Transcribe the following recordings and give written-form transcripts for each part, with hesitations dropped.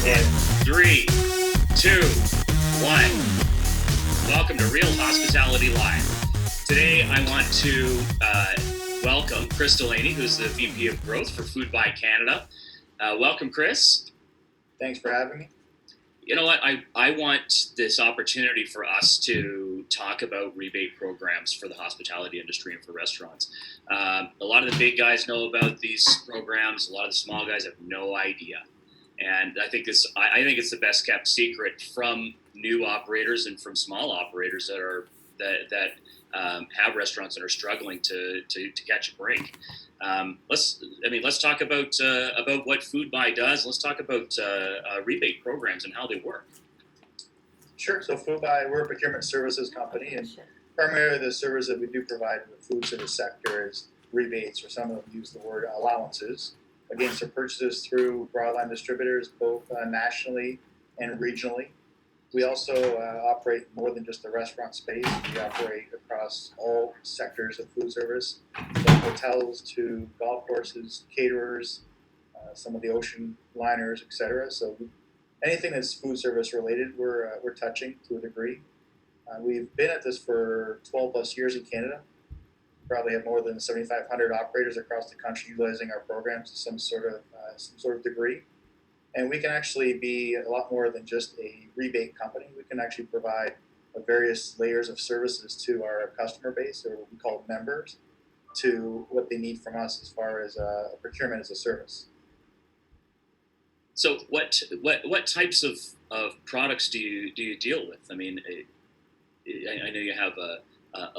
In 3, 2, 1. Welcome to Real Hospitality Live. Today I want to welcome Chris Delaney, who's the VP of Growth for FoodBuy Canada. Welcome, Chris. Thanks for having me. You know what? I want this opportunity for us to talk about rebate programs for the hospitality industry and for restaurants. A lot of the big guys know about these programs. A lot of the small guys have no idea. And I think it's the best kept secret from new operators and from small operators that have restaurants that are struggling to catch a break. Let's talk about what FoodBuy does. Let's talk about rebate programs and how they work. Sure. So FoodBuy, we're a procurement services company, and primarily the service that we do provide in the food service sector is rebates, or some of them use the word allowances, against the purchases through broadline distributors, both nationally and regionally. We also operate more than just the restaurant space. We operate across all sectors of food service, from hotels to golf courses, caterers, some of the ocean liners, etc. So anything that's food service related, we're touching to a degree. We've been at this for 12 plus years in Canada. Probably have more than 7,500 operators across the country utilizing our programs to some sort of degree. And we can actually be a lot more than just a rebate company. We can actually provide various layers of services to our customer base, or what we call members, to what they need from us as far as procurement as a service. So what types of products do you deal with? I mean, I know you have a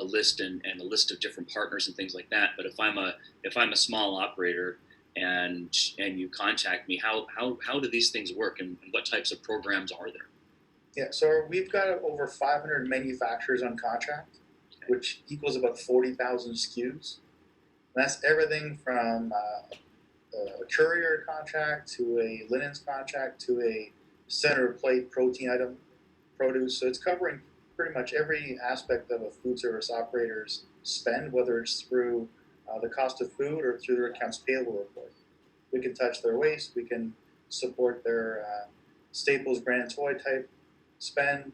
list and a list of different partners and things like that. But if I'm a small operator and you contact me, how do these things work, and what types of programs are there? Yeah, so we've got over 500 manufacturers on contract, which equals about 40,000 SKUs. And that's everything from a courier contract to a linens contract to a center plate protein item produce. So it's covering pretty much every aspect of a food service operator's spend, whether it's through the cost of food or through their accounts payable report. We can touch their waste. We can support their staples, brand, toy type spend.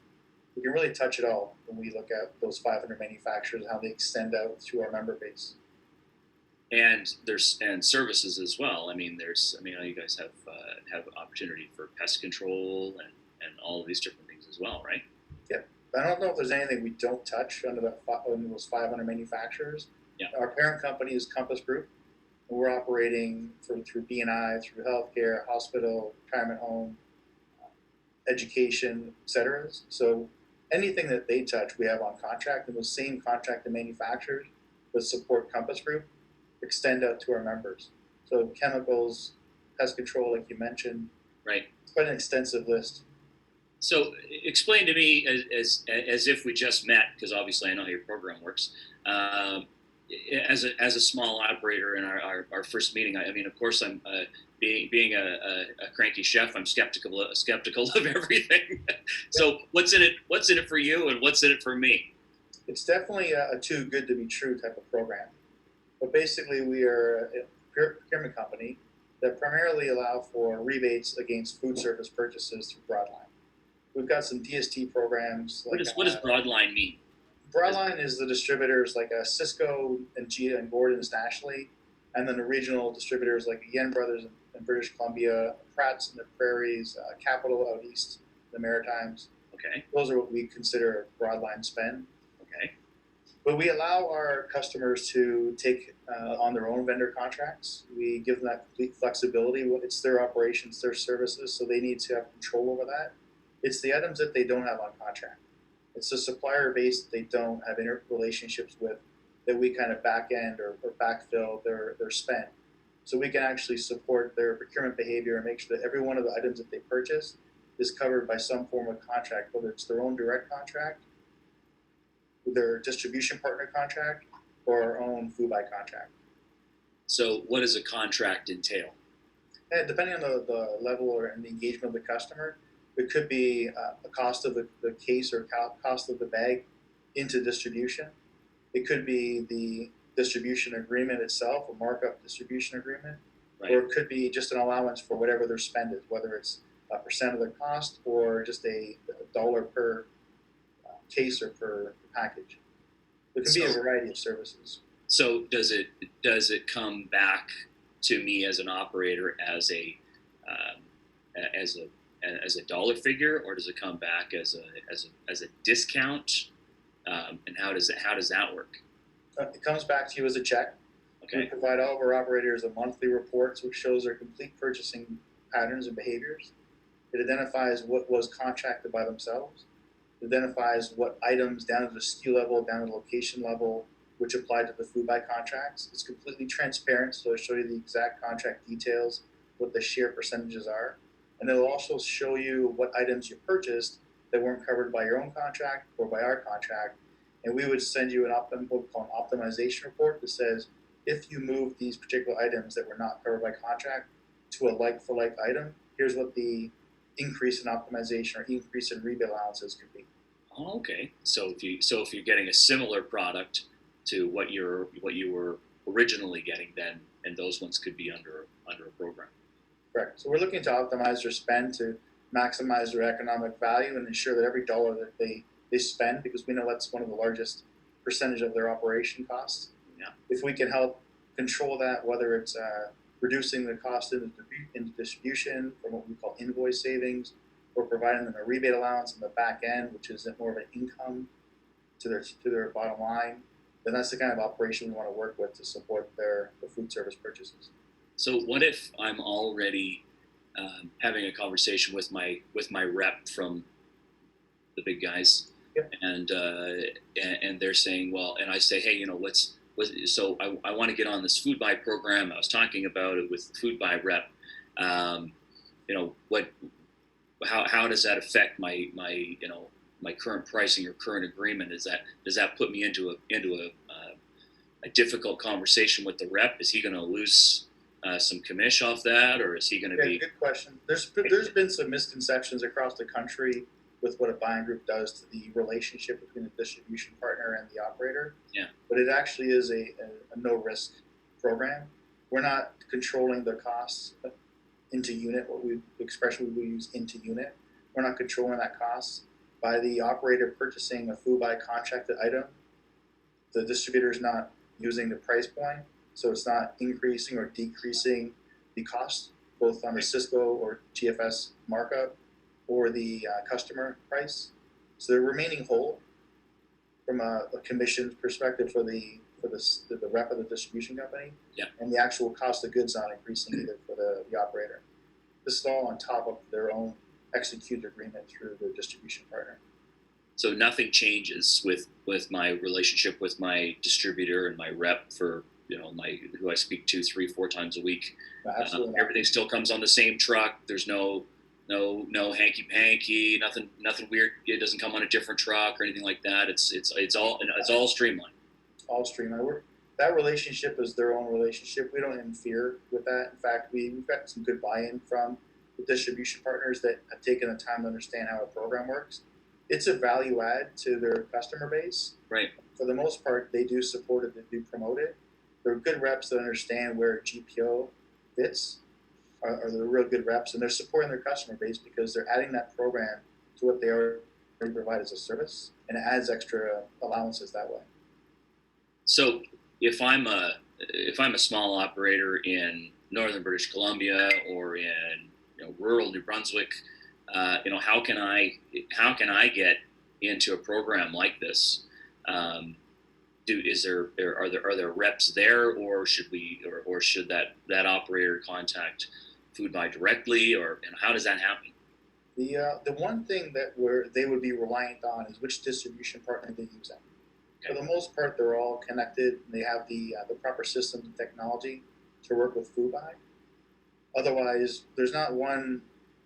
We can really touch it all when we look at those 500 manufacturers and how they extend out through our member base. And there's services as well. I mean, you guys have opportunity for pest control and all of these different things as well, right? Yeah. I don't know if there's anything we don't touch under those 500 manufacturers. Yeah. Our parent company is Compass Group, and we're operating through B&I, through healthcare, hospital, retirement home, education, etc. So anything that they touch, we have on contract, and those same contracted manufacturers that support Compass Group extend out to our members. So chemicals, pest control, like you mentioned, right? It's quite an extensive list. So explain to me, as if we just met, because obviously I know how your program works. As a small operator in our first meeting, I mean, of course, I'm being a cranky chef. I'm skeptical of everything. So what's in it for you, and what's in it for me? It's definitely a too good to be true type of program. But basically, we are a procurement company that primarily allow for rebates against food service purchases through Broadline. We've got some DST programs. What does Broadline mean? Broadline is the distributors like Cisco and Gia and Gordon's nationally, and then the regional distributors like Yen Brothers in British Columbia, Pratt's in the Prairies, Capital out east, the Maritimes. Okay. Those are what we consider Broadline spend. Okay. But we allow our customers to take on their own vendor contracts. We give them that complete flexibility. It's their operations, their services, so they need to have control over that. It's the items that they don't have on contract. It's a supplier base that they don't have relationships with, that we kind of back end or backfill their spend. So we can actually support their procurement behavior and make sure that every one of the items that they purchase is covered by some form of contract, whether it's their own direct contract, their distribution partner contract, or our own FoodBuy contract. So what does a contract entail? And depending on the level and the engagement of the customer, it could be a cost of the case or cost of the bag into distribution. It could be the distribution agreement itself, a markup distribution agreement, right. Or it could be just an allowance for whatever their spend is, whether it's a percent of the cost, or just a dollar per case or per package. There can be a variety of services. So does it come back to me as an operator as a dollar figure, or does it come back as a discount? And how does that work? It comes back to you as a check. We Okay. provide all of our operators a monthly reports which shows their complete purchasing patterns and behaviors. It identifies what was contracted by themselves. It identifies what items down to the SKU level, down to the location level, which apply to the FoodBuy contracts. It's completely transparent, so it'll show you the exact contract details, what the share percentages are. And it'll also show you what items you purchased that weren't covered by your own contract or by our contract. And we would send you what we call an optimization report that says, if you move these particular items that were not covered by contract to a like-for-like item, here's what the increase in optimization or increase in rebate allowances could be. Oh, okay. So if you're getting a similar product to what you were originally getting, then and those ones could be under a program. Correct. So we're looking to optimize their spend to maximize their economic value and ensure that every dollar that they spend, because we know that's one of the largest percentage of their operation costs. Yeah. If we can help control that, whether it's reducing the cost in distribution from what we call invoice savings, or providing them a rebate allowance in the back end, which is more of an income to their bottom line, then that's the kind of operation we want to work with to support the food service purchases. So what if I'm already having a conversation with my rep from the big guys, Yep. and they're saying, well, and I say, hey, so I want to get on this FoodBuy program. I was talking about it with the FoodBuy rep. How does that affect my current pricing or current agreement? Does that put me into a difficult conversation with the rep? Is he going to lose some commish off that, or is he going to be? Good question. There's been some misconceptions across the country with what a buying group does to the relationship between the distribution partner and the operator. Yeah. But it actually is a no risk program. We're not controlling the costs into unit. Expression we use into unit. We're not controlling that cost by the operator purchasing a FoodBuy contracted item. The distributor is not using the price point, so it's not increasing or decreasing the cost, both on the Cisco or GFS markup or the customer price. So they're remaining whole from a commission perspective for the rep of the distribution company. Yeah. And the actual cost of goods not increasing either for the operator. This is all on top of their own executed agreement through the distribution partner. So nothing changes with my relationship with my distributor and my rep for who I speak to 3-4 times a week. No, absolutely. Everything still comes on the same truck. There's no hanky panky, nothing weird. It doesn't come on a different truck or anything like that. It's all streamlined. All streamlined. That relationship is their own relationship. We don't interfere with that. In fact, we've got some good buy-in from the distribution partners that have taken the time to understand how a program works. It's a value add to their customer base. Right. For the most part, they do support it, they do promote it. They're good reps that understand where GPO fits, are the real good reps, and they're supporting their customer base because they're adding that program to what they already provide as a service, and it adds extra allowances that way. So if I'm a small operator in northern British Columbia or in rural New Brunswick, how can I get into a program like this? Are there reps there, or should that operator contact FoodBuy directly, or how does that happen? The one thing that they would be reliant on is which distribution partner they use. Okay. For the most part, they're all connected. And they have the proper systems and technology to work with FoodBuy. Otherwise, there's not one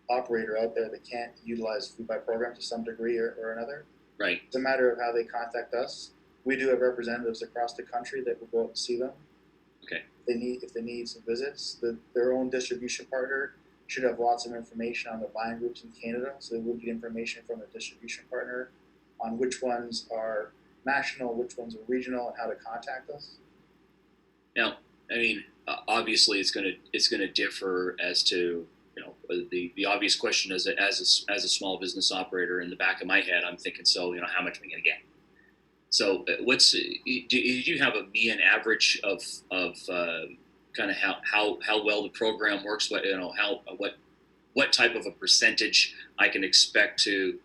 operator out there that can't utilize FoodBuy program to some degree or another. Right. It's a matter of how they contact us. We do have representatives across the country that will go out and see them. Okay. If they need some visits, their own distribution partner should have lots of information on the buying groups in Canada, so they will get information from the distribution partner on which ones are national, which ones are regional, and how to contact us. Now, I mean, obviously, it's going to differ as to the obvious question as a small business operator in the back of my head, I'm thinking, so how much are we going to get? So do you have a median average of kind of how well the program works? What type of a percentage I can expect to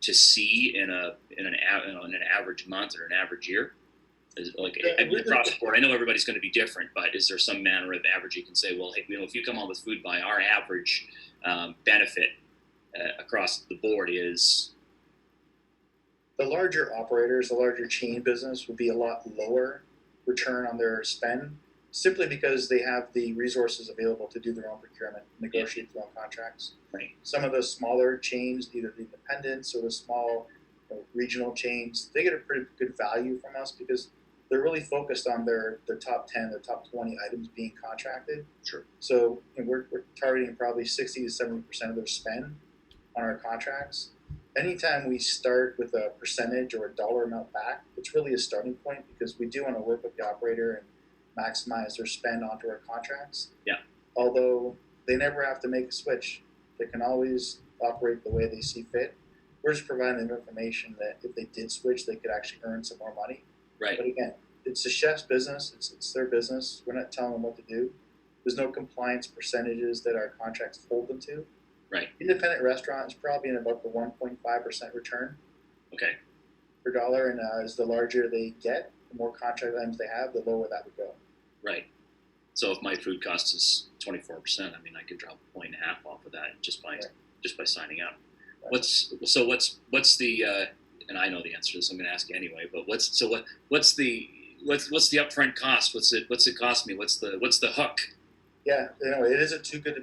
see in an average month or an average year? Across the board, I know everybody's going to be different, but is there some manner of average you can say, well, hey, if you come on with FoodBuy, our average benefit across the board is... The larger operators, the larger chain business would be a lot lower return on their spend, simply because they have the resources available to do their own procurement, negotiate their own contracts. Right. Some of the smaller chains, either the independents or the small regional chains, they get a pretty good value from us because they're really focused on their top 10, their top 20 items being contracted. Sure. So we're targeting probably 60 to 70% of their spend on our contracts. Anytime we start with a percentage or a dollar amount back, it's really a starting point because we do want to work with the operator and maximize their spend onto our contracts. Yeah. Although they never have to make a switch. They can always operate the way they see fit. We're just providing them information that if they did switch, they could actually earn some more money. Right. But again, it's the chef's business. It's their business. We're not telling them what to do. There's no compliance percentages that our contracts hold them to. Right. Independent restaurant is probably in about the 1.5% return. Okay. Per dollar, and as the larger they get, the more contract items they have, the lower that would go. Right. So if my food cost is 24%, I mean, I could drop 1.5 off of that just by signing up. Right. What's the and I know the answer to this. I'm going to ask you anyway. But what's the upfront cost? What's it cost me? What's the hook? Yeah, it isn't too good to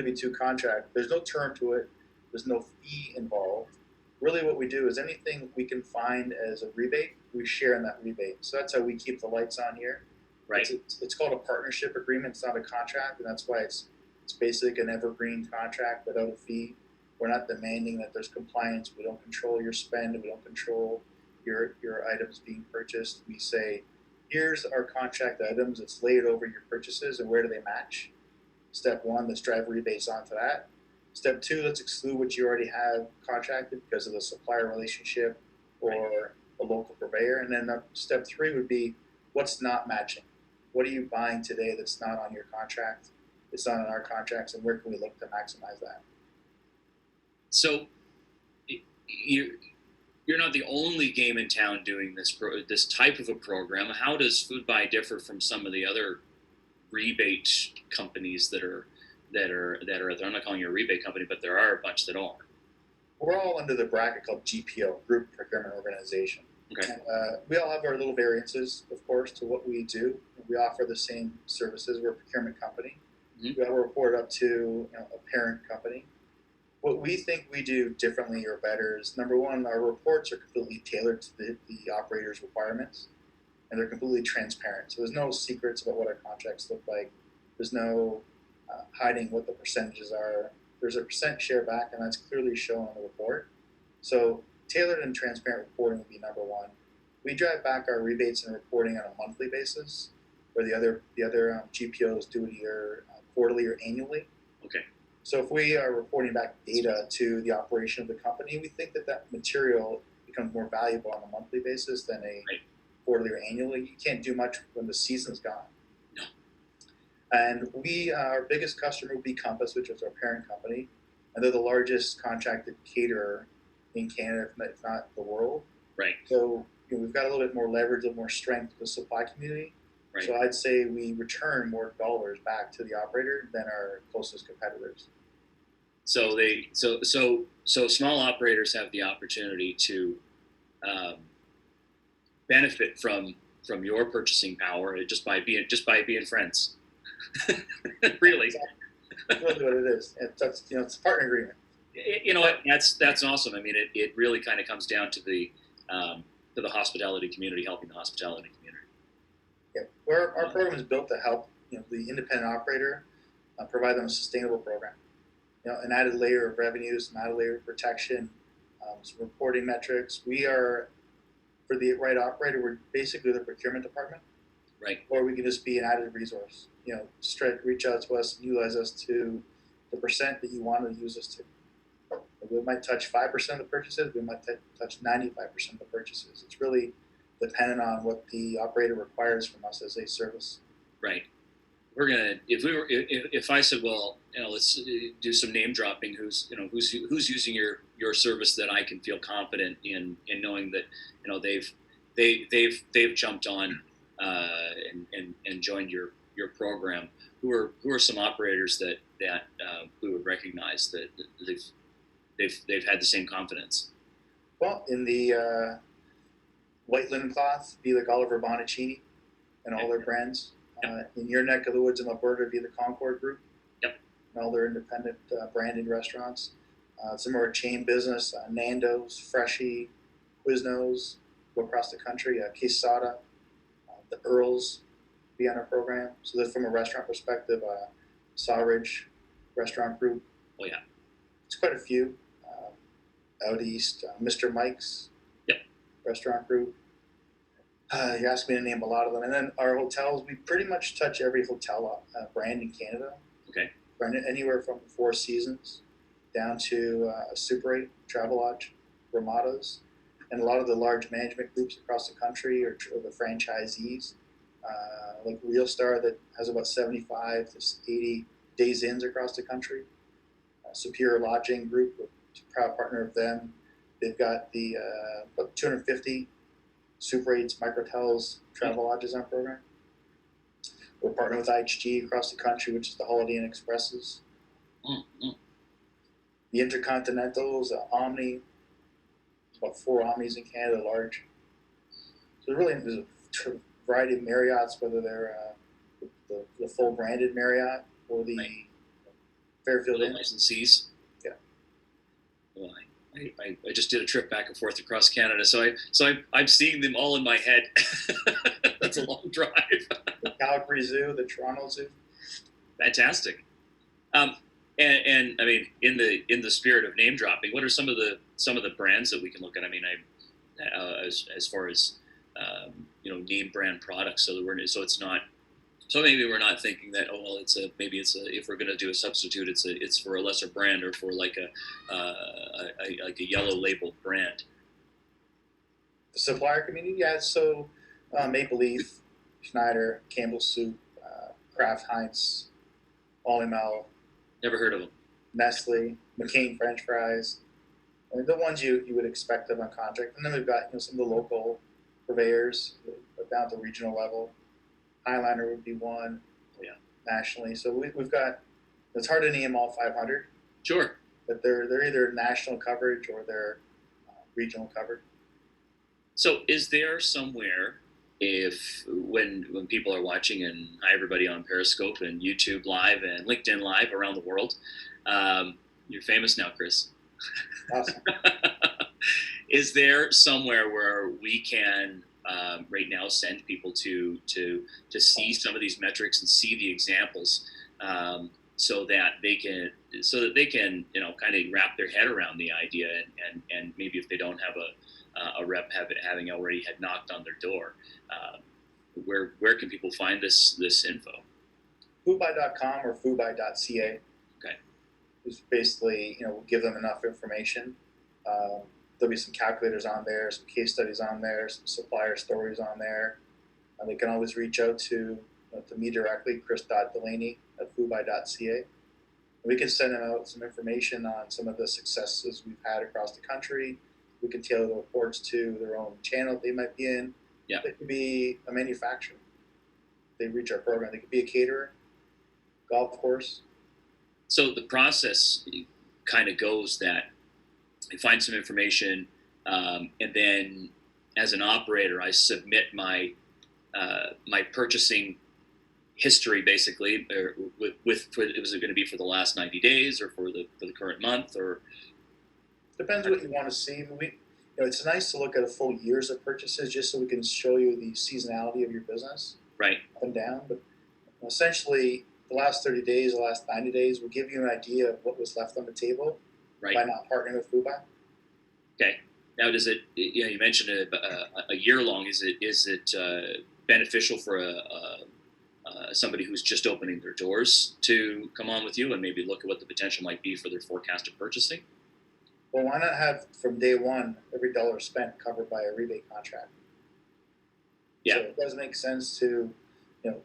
be too contract. There's no term to it. There's no fee involved. Really, what we do is anything we can find as a rebate, we share in that rebate. So that's how we keep the lights on here. Right. It's called a partnership agreement. It's not a contract, and that's why it's basically an evergreen contract without a fee. We're not demanding that there's compliance. We don't control your spend. We don't control your items being purchased. We say, here's our contract items. It's laid over your purchases, and where do they match? Step one, let's drive rebates onto that. Step two, let's exclude what you already have contracted because of the supplier relationship or a local purveyor. And then step three would be what's not matching. What are you buying today that's not on your contract? It's not on our contracts, and where can we look to maximize that? So you're not the only game in town doing this type of a program. How does FoodBuy differ from some of the other rebate companies that are? I'm not calling you a rebate company, but there are a bunch that are. We're all under the bracket called GPO, Group Procurement Organization. Okay. We all have our little variances, of course, to what we do. We offer the same services. We're a procurement company. Mm-hmm. We all report up to a parent company. What we think we do differently or better is, number one, our reports are completely tailored to the operator's requirements, and they're completely transparent. So there's no secrets about what our contracts look like. There's no hiding what the percentages are. There's a percent share back, and that's clearly shown on the report. So tailored and transparent reporting would be number one. We drive back our rebates and reporting on a monthly basis, where the other GPOs do it either quarterly or annually. Okay. So if we are reporting back data to the operation of the company, we think that material becomes more valuable on a monthly basis than a quarterly or annually. You can't do much when the season's gone. No. And our biggest customer would be Compass, which is our parent company, and they're the largest contracted caterer in Canada, if not the world. Right. So we've got a little bit more leverage, a little more strength with the supply community. Right. So I'd say we return more dollars back to the operator than our closest competitors. So small operators have the opportunity to benefit from your purchasing power just by being friends. Really. That's really what it is. It's a partner agreement. You know what? That's awesome. I mean, it really kind of comes down to the hospitality community, helping the hospitality community. Yeah, our program is built to help the independent operator provide them a sustainable program. An added layer of revenues, an added layer of protection, some reporting metrics. We are, for the right operator, we're basically the procurement department. Right. or we can just be an added resource. Straight reach out to us and utilize us to the percent that you want to use us to. We might touch 5% of the purchases. We might touch 95% of the purchases. It's really dependent on what the operator requires from us as a service. Right. If I said, well, let's do some name dropping. Who's using your service that I can feel confident in knowing that they've jumped on and joined your program. Who are some operators that we would recognize that they've had the same confidence? Well, in the white linen cloth, be like Oliver Bonacini and all their brands. In your neck of the woods in Alberta, be the Concord Group. Yep. And all their independent branded restaurants. Some of our chain business, Nando's, Freshie, Quiznos, go across the country. Quesada, the Earls be on our program. So that from a restaurant perspective, Sawridge Restaurant Group. Oh yeah. It's quite a few. Out east, Mr. Mike's. Yep. Restaurant Group. You asked me to name a lot of them. And then our hotels, we pretty much touch every hotel brand in Canada. Okay. Anywhere from Four Seasons down to Super 8, Travelodge, Ramadas, and a lot of the large management groups across the country or the franchisees, like Real Star that has about 75 to 80 days inns across the country. Superior Lodging Group, we're a proud partner of them. They've got the about 250 Super 8s, microtels, travel lodges on program. We're partnered with IHG across the country, which is the Holiday Inn Expresses. Mm-hmm. The Intercontinentals, Omni, about 4 Omnis in Canada, large. So there's a variety of Marriotts, whether they're the full branded Marriott or the Fairfield Inn. Licensees. Yeah. Well, I just did a trip back and forth across Canada, so I'm seeing them all in my head. That's a long drive. The Calgary Zoo, the Toronto Zoo. Fantastic. And I mean, in the spirit of name dropping, what are some of the brands that we can look at? I mean, as far as name brand products, so it's not. So maybe we're not thinking that if we're going to do a substitute, it's for a lesser brand or for like a yellow labeled brand. The supplier community, yeah. So Maple Leaf, Schneider, Campbell's Soup, Kraft Heinz, Olymel. Never heard of them. Nestle, McCain French fries, and the ones you would expect of on contract. And then we've got some of the local purveyors down to regional level. Highliner would be one. Yeah. Nationally, so we've got. It's hard to name all 500. Sure. But they're either national coverage or they're regional coverage. So is there somewhere, if when people are watching, and hi everybody on Periscope and YouTube Live and LinkedIn Live around the world, you're famous now, Chris. Awesome. Is there somewhere where we can right now send people to see some of these metrics and see the examples, so that they can kind of wrap their head around the idea, and maybe if they don't have a rep having already had knocked on their door, where can people find this info? FoodBuy.com or FoodBuy.ca. Okay. It's basically, we'll give them enough information. There'll be some calculators on there, some case studies on there, some supplier stories on there. They can always reach out to me directly, chris.delaney@foodbuy.ca. We can send them out some information on some of the successes we've had across the country. We can tailor the reports to their own channel they might be in. Yeah. They could be a manufacturer. They reach our program. They could be a caterer, golf course. So the process kind of goes that I find some information, and then as an operator, I submit my purchasing history, basically, was it going to be for the last 90 days or for the current month, or depends what you want to see. It's nice to look at a full year's of purchases just so we can show you the seasonality of your business, right, up and down. But essentially, the last 30 days, the last 90 days will give you an idea of what was left on the table, right, by not partnering with FoodBuy. Okay. Now, does it? You mentioned a year long. Is it beneficial for somebody who's just opening their doors to come on with you and maybe look at what the potential might be for their forecasted purchasing? Well, why not have from day one every dollar spent covered by a rebate contract? Yeah. So it does make sense to,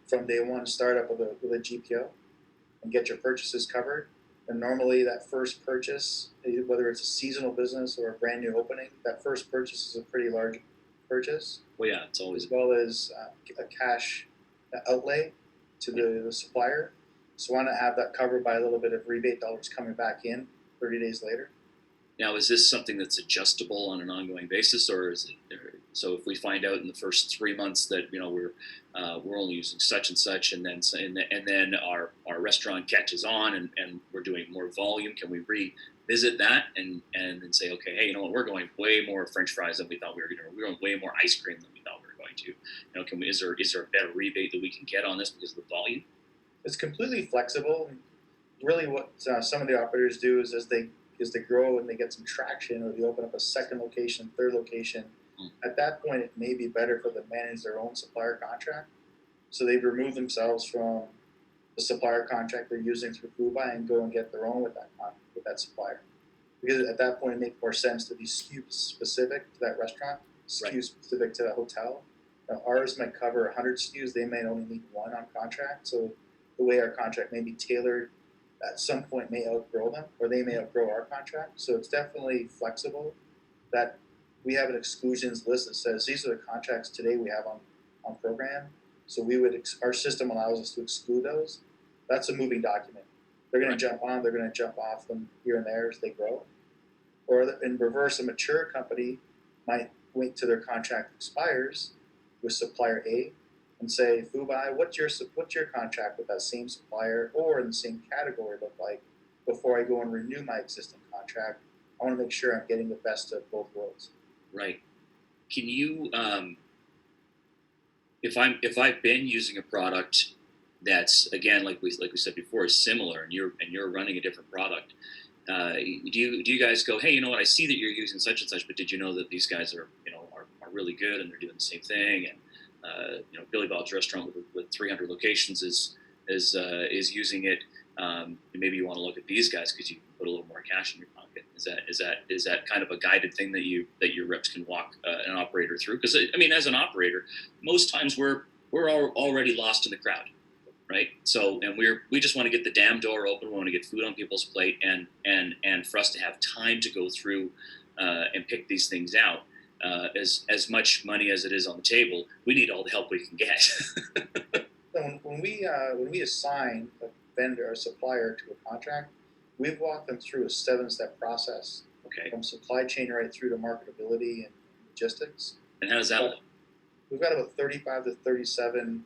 from day one start up with a GPO and get your purchases covered. And normally that first purchase, whether it's a seasonal business or a brand new opening, that first purchase is a pretty large purchase. Well, yeah, it's always as well as a cash outlay to the supplier. So why not have that covered by a little bit of rebate dollars coming back in 30 days later? Now, is this something that's adjustable on an ongoing basis, or is it so if we find out in the first 3 months that we're only using such and such, and then our restaurant catches on and we're doing more volume, can we revisit that and then say, okay, hey, you know what, we're going way more French fries than we thought we were going to. We're going way more ice cream than we thought we were going to. Can we? Is there a better rebate that we can get on this because of the volume? It's completely flexible. Really, what some of the operators do is as they grow and they get some traction, or they open up a second location, third location, at that point it may be better for them to manage their own supplier contract. So they've removed themselves from the supplier contract they're using through FoodBuy and go and get their own with that supplier. Because at that point it makes more sense to be SKU specific to that restaurant, SKU specific to that hotel. Now, ours might cover 100 SKUs, they may only need one on contract. So the way our contract may be tailored at some point may outgrow them, or they may outgrow our contract. So it's definitely flexible. That we have an exclusions list that says these are the contracts today we have on program. So our system allows us to exclude those. That's a moving document. They're going to jump on, they're going to jump off them here and there as they grow. Or in reverse, a mature company might wait till their contract expires with supplier A and say, FoodBuy, what's your contract with that same supplier or in the same category look like before I go and renew my existing contract? I want to make sure I'm getting the best of both worlds. Right. Can you, if I've been using a product that's, again, like we said before, is similar, and you're running a different product, do you guys go, hey, you know what, I see that you're using such and such, but did you know that these guys are really good and they're doing the same thing? And Billy Bob's restaurant with 300 locations is using it. And maybe you want to look at these guys because you can put a little more cash in your pocket. Is that kind of a guided thing that your reps can walk an operator through? Because I mean, as an operator, most times we're already lost in the crowd, right? So and we just want to get the damn door open. We want to get food on people's plate, and for us to have time to go through and pick these things out. As much money as it is on the table, we need all the help we can get. So when we assign a vendor or supplier to a contract, we've walked them through a 7-step process. Okay. From supply chain right through to marketability and logistics. And how does that look? We've got about 35 to 37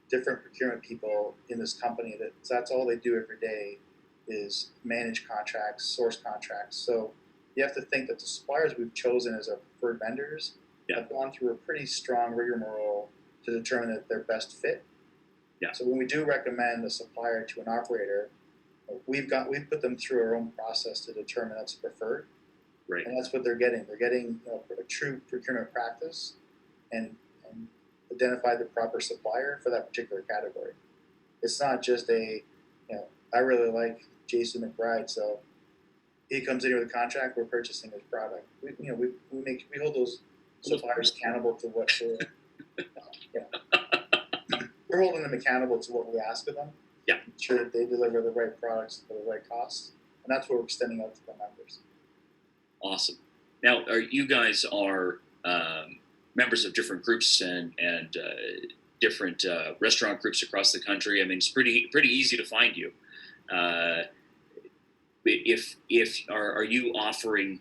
different procurement people in this company that's all they do every day is manage contracts, source contracts. So you have to think that the suppliers we've chosen as our preferred vendors have gone through a pretty strong rigmarole to determine that they're best fit. Yeah. So when we do recommend a supplier to an operator, we've put them through our own process to determine that's preferred. Right. And that's what they're getting. They're getting a true procurement practice and identify the proper supplier for that particular category. It's not just I really like Jason McBride, so he comes in here with a contract, we're purchasing his product. We hold those suppliers accountable to what we're holding them accountable to what we ask of them. Yeah. Ensure that they deliver the right products for the right costs. And that's what we're extending out to the members. Awesome. Now, you guys are members of different groups and different restaurant groups across the country. I mean, it's pretty easy to find you. Are you offering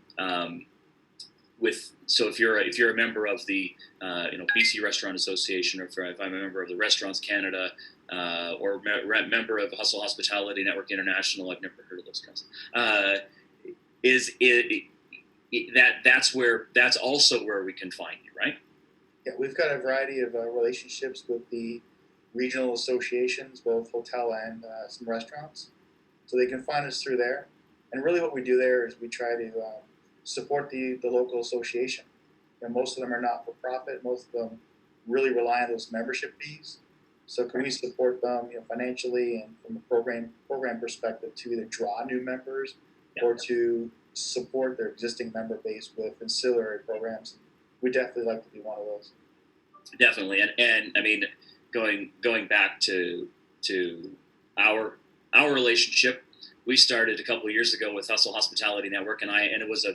if you're a member of the BC Restaurant Association, or if I'm a member of the Restaurants Canada, or member of Hustle Hospitality Network International, I've never heard of those guys. That's also where we can find you, right? Yeah, we've got a variety of relationships with the regional associations, both hotel and some restaurants. So they can find us through there. And really what we do there is we try to support the local association. Most of them are not-for-profit. Most of them really rely on those membership fees. So can we support them, financially and from a program perspective to either draw new members or to support their existing member base with ancillary programs? We'd definitely like to be one of those. Definitely, and I mean, going back to our relationship, we started a couple of years ago with Hustle Hospitality Network, and it was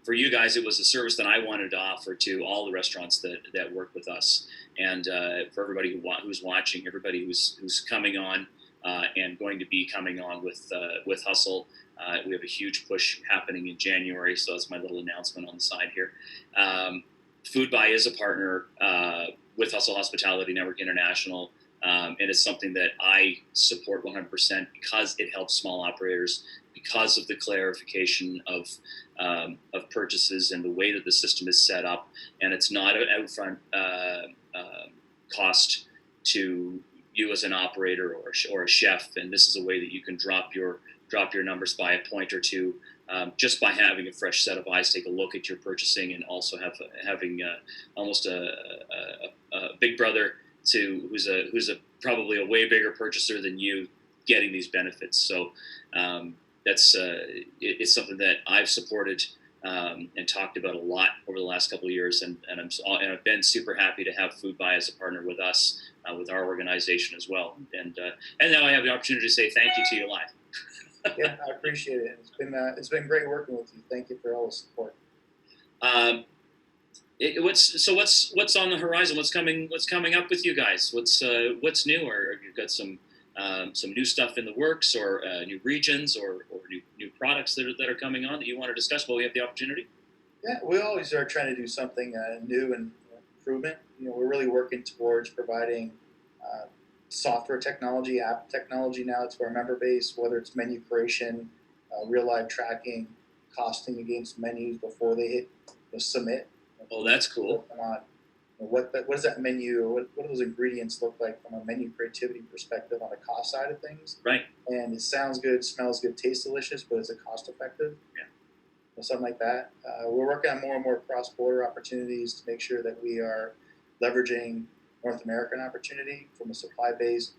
for you guys, it was a service that I wanted to offer to all the restaurants that work with us, and for everybody who's watching, everybody who's coming on and going to be coming on with Hustle. We have a huge push happening in January, so that's my little announcement on the side here. FoodBuy is a partner with Hustle Hospitality Network International, and it's something that I support 100% because it helps small operators, because of the clarification of purchases and the way that the system is set up, and it's not an upfront cost to you as an operator or a chef, and this is a way that you can drop your numbers by a point or two. Just by having a fresh set of eyes take a look at your purchasing, and also having almost a big brother who's probably a way bigger purchaser than you getting these benefits. So that's it's something that I've supported and talked about a lot over the last couple of years, and I've been super happy to have FoodBuy as a partner with us, with our organization as well, and now I have the opportunity to say thank you to you live. Yeah, I appreciate it. It's been great working with you. Thank you for all the support. What's on the horizon? What's coming up with you guys? What's new? Or have you got some new stuff in the works, or new regions, or new products that are coming on that you want to discuss while we have the opportunity? Yeah, we always are trying to do something new and improvement. We're really working towards providing software technology, app technology now to our member base, whether it's menu creation, real live tracking, costing against menus before they hit submit. Oh, that's cool. Come on, what does that menu? What do those ingredients look like from a menu creativity perspective on the cost side of things? Right. And it sounds good, smells good, tastes delicious, but is it cost effective? Yeah. Something like that. We're working on more and more cross-border opportunities to make sure that we are leveraging North American opportunity from a supply base,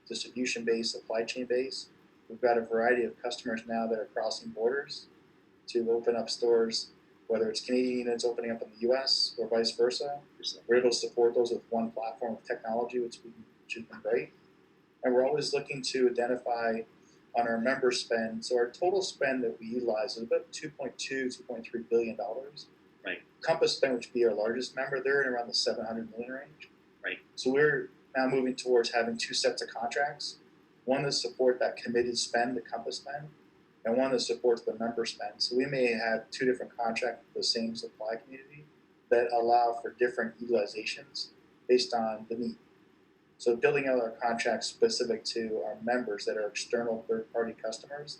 distribution base, supply chain base. We've got a variety of customers now that are crossing borders to open up stores, whether it's Canadian units opening up in the U.S. or vice versa. We're able to support those with one platform of technology, which has been great. And we're always looking to identify on our member spend. So our total spend that we utilize is about $2.3 billion. Right. Compass spend, which would be our largest member, they're in around the $700 million range. Right. So we're now moving towards having two sets of contracts, one to support that committed spend, the Compass spend, and one that supports the member spend. So we may have two different contracts with the same supply community that allow for different utilizations based on the need. So building out our contracts specific to our members that are external third-party customers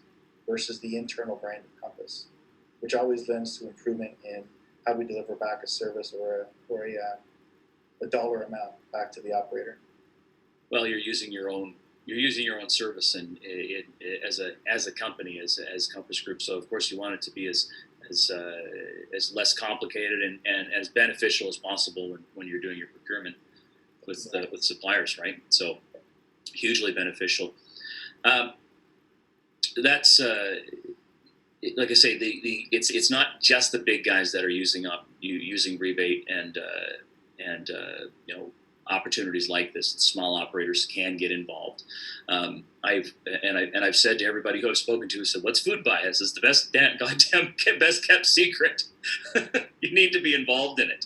versus the internal brand of Compass, which always lends to improvement in how we deliver back a service or a dollar amount back to the operator. Well, you're using your own service, and as a company, as Compass Group. So of course you want it to be as less complicated and as beneficial as possible when you're doing your procurement with suppliers, right? So hugely beneficial. That's like I say, it's not just the big guys that are using rebate and opportunities like this. Small operators can get involved. I've said to everybody who I've spoken to, said, "What's FoodBuy?" This is the best kept secret. You need to be involved in it.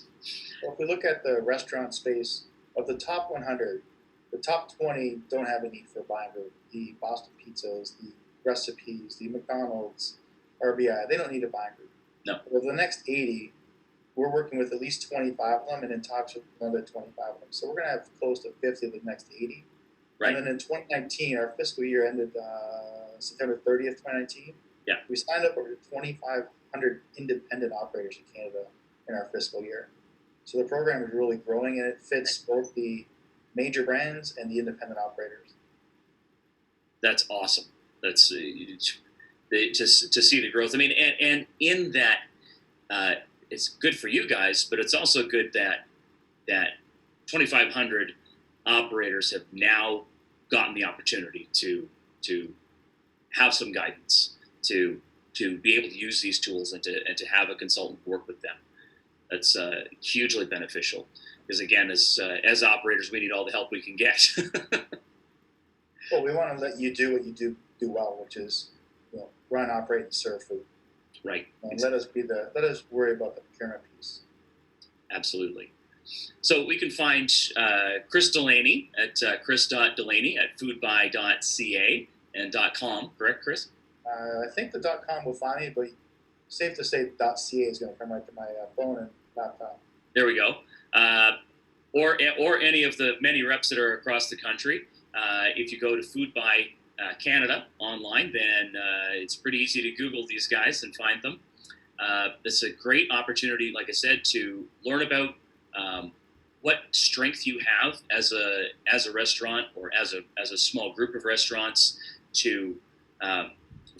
Well, if we look at the restaurant space, of the top 100, the top 20 don't have a need for buying group. The Boston Pizzas, the Recipes, the McDonald's, RBI, they don't need a buying group. No. Well, the next 80, we're working with at least 25 of them and in talks with another 25 of them. So we're going to have close to 50 of the next 80. Right. And then in 2019, our fiscal year ended September 30th, 2019. Yeah. We signed up over 2,500 independent operators in Canada in our fiscal year. So the program is really growing, and it fits both the major brands and the independent operators. That's awesome. That's to see the growth. I mean, and in that, it's good for you guys, but it's also good that 2,500 operators have now gotten the opportunity to have some guidance, to be able to use these tools and to have a consultant work with them. That's hugely beneficial because, again, as operators, we need all the help we can get. Well, we want to let you do what you do well, which is run, operate, and serve food. Right. And let us worry about the procurement piece. Absolutely. So we can find Chris Delaney at chris.delaney at foodbuy.ca and .com, correct, Chris? I think the .com will find me, but safe to say .ca is going to come right to my phone and laptop. There we go. Or any of the many reps that are across the country. If you go to FoodBuy Canada online, then it's pretty easy to Google these guys and find them. It's a great opportunity, like I said, to learn about what strength you have as a restaurant or as a small group of restaurants, to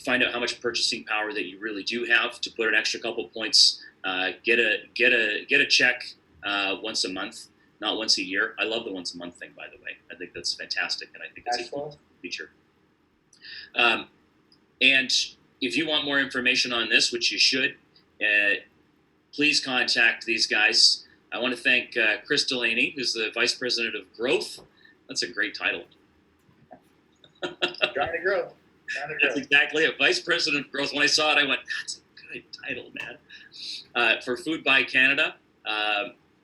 find out how much purchasing power that you really do have, to put an extra couple points, get a check once a month, not once a year. I love the once a month thing, by the way. I think that's fantastic, and I think it's a cool feature. And if you want more information on this, which you should, please contact these guys. I want to thank Chris Delaney, who's the Vice President of Growth. That's a great title. Trying to grow. That's exactly it. Vice President of Growth. When I saw it, I went, that's a good title, man. For FoodBuy Canada,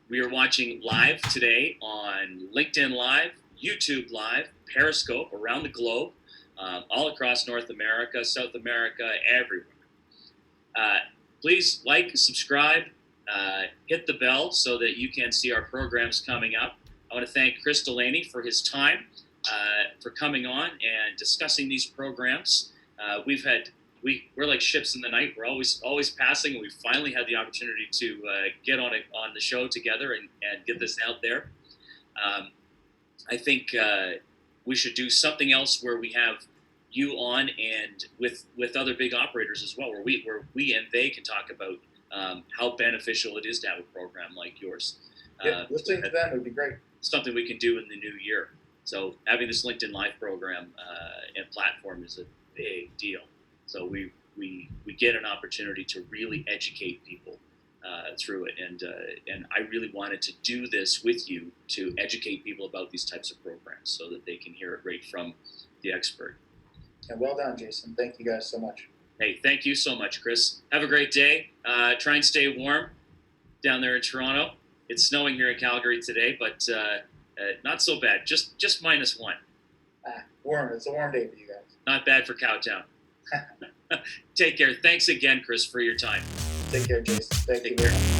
we are watching live today on LinkedIn Live, YouTube Live, Periscope, around the globe, all across North America, South America, everywhere. Please like, subscribe, hit the bell so that you can see our programs coming up. I want to thank Chris Delaney for his time, for coming on and discussing these programs. We're like ships in the night. We're always passing, and we finally had the opportunity to get on the show together and get this out there. I think we should do something else where we have you on and with other big operators as well, where we and they can talk about how beneficial it is to have a program like yours. Listening to them would be great. Something we can do in the new year. So having this LinkedIn Live program and platform is a big deal. So we get an opportunity to really educate people through it, and I really wanted to do this with you to educate people about these types of programs so that they can hear it right from the expert. And well done, Jason. Thank you guys so much. Hey, thank you so much, Chris. Have a great day. Try and stay warm down there in Toronto. It's snowing here in Calgary today, but not so bad. Just -1. Warm. It's a warm day for you guys. Not bad for Cowtown. Take care. Thanks again, Chris, for your time. Take care, Jason. Thank you. Take care.